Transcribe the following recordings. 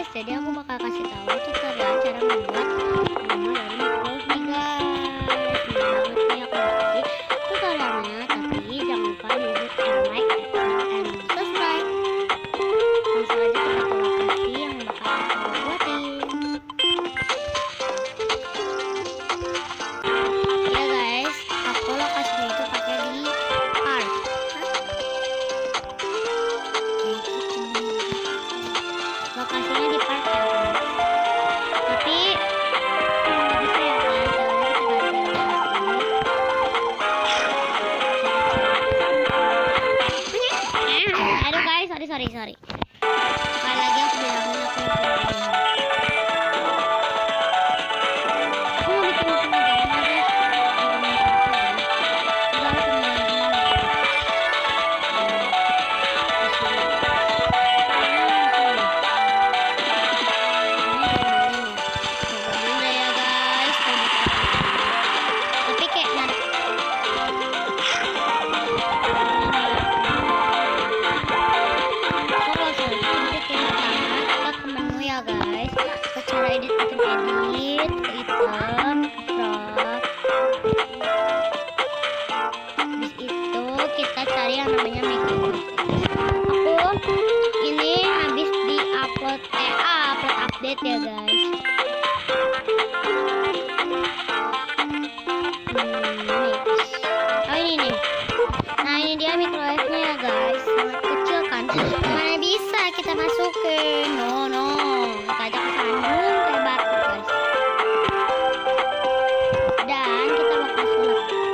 guys, jadi aku bakal kasih tahu tutorial cara membuat rumah dari mikro nih guys. Mudah banget nih aku kasih tutorialnya, tapi jangan lupa di like, and subscribe. Langsung aja kita ke lokasi yang bakal aku buatin. Ya guys, aku lokasinya itu pakai di park. Lokasinya di park ya guys. Tapi nggak bisa ya guys, soalnya kita ganti lokasi. Aduh guys, sorry. Sekali lagi aku bilangin aku yang punya. Aku mau bikin penasaran aja. Cara edit ke item, habis itu kita cari yang namanya membuat. Aku ini habis di upload update ya guys. Oh ini nih. Nah ini dia microwave-nya ya guys, sangat kecil kan, mana bisa kita masukin. No kita ajak ke sandung kayak batu guys. Dan kita bakal sulap satu.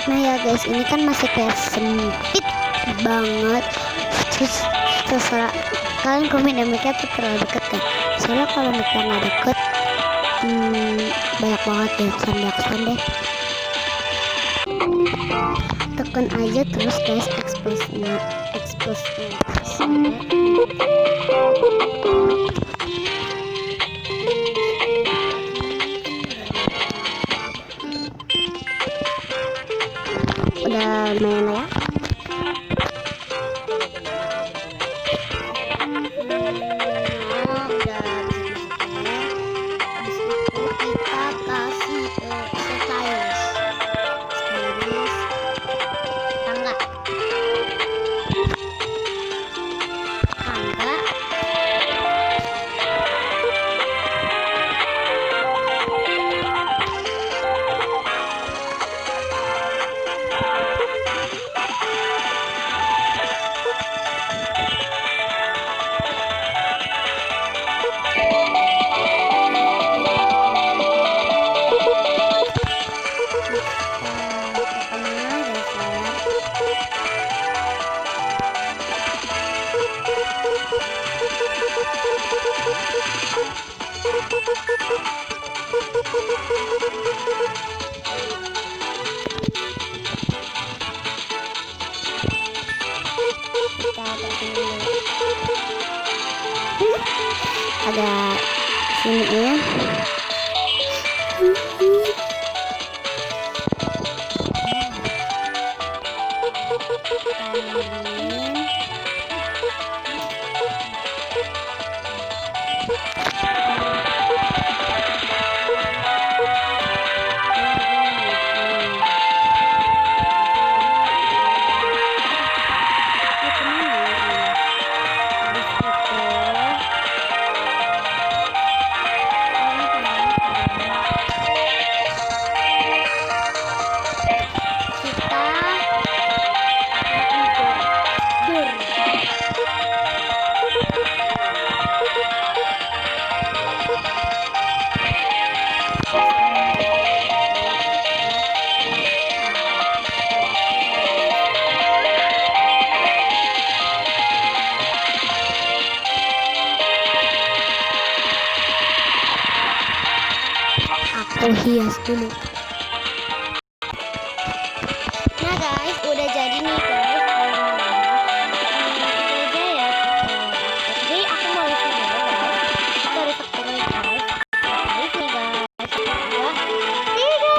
Nah ya guys, ini kan masih kayak sempit banget. Terus terserah kalian komen dan mic-nya tuh terlalu deket kan. Soalnya kalau mic-nya nggak deket banyak banget ya kesan deh. Tekan aja terus guys expose-nya. Udah lumayan lah ya. Habis itu kita kasih sekaligus tangga. Ada sini ya. hias dulu. Nah guys, udah jadi nih guys. Itu aja ya. Jadi aku mau isi dulu guys. Dari sakura guys. Isi guys. Tiga.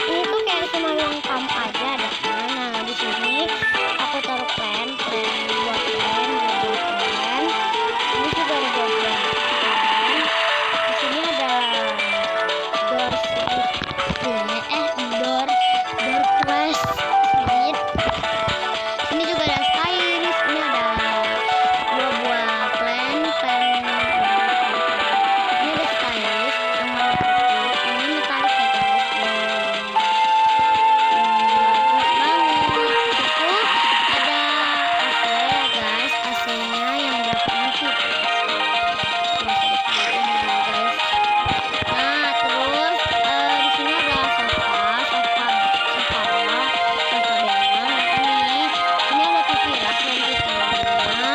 Ini tuh kayak cuma lengkap aja ada. Nah di sini aku taruh plan buat plan. Ini juga ada buat plan. Di sini ada door prize sedikit. Ini juga ada stylist. Ini ada dua buah plan. Ini ada stylist yang warna putih. Ini menarik ya guys. Bagus banget. Itu ada AC ya guys. AC-nya yang 8 inci guys. Masih ada guys. Nah terus di sini ada sofa belang. Ini ada TV rak dan TV-nya.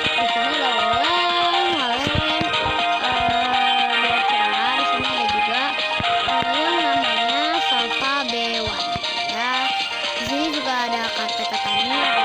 Di sini ada wallen biar cerah. Di sini ada juga yang namanya sofa B1 ya. Di sini juga ada karpet tatami.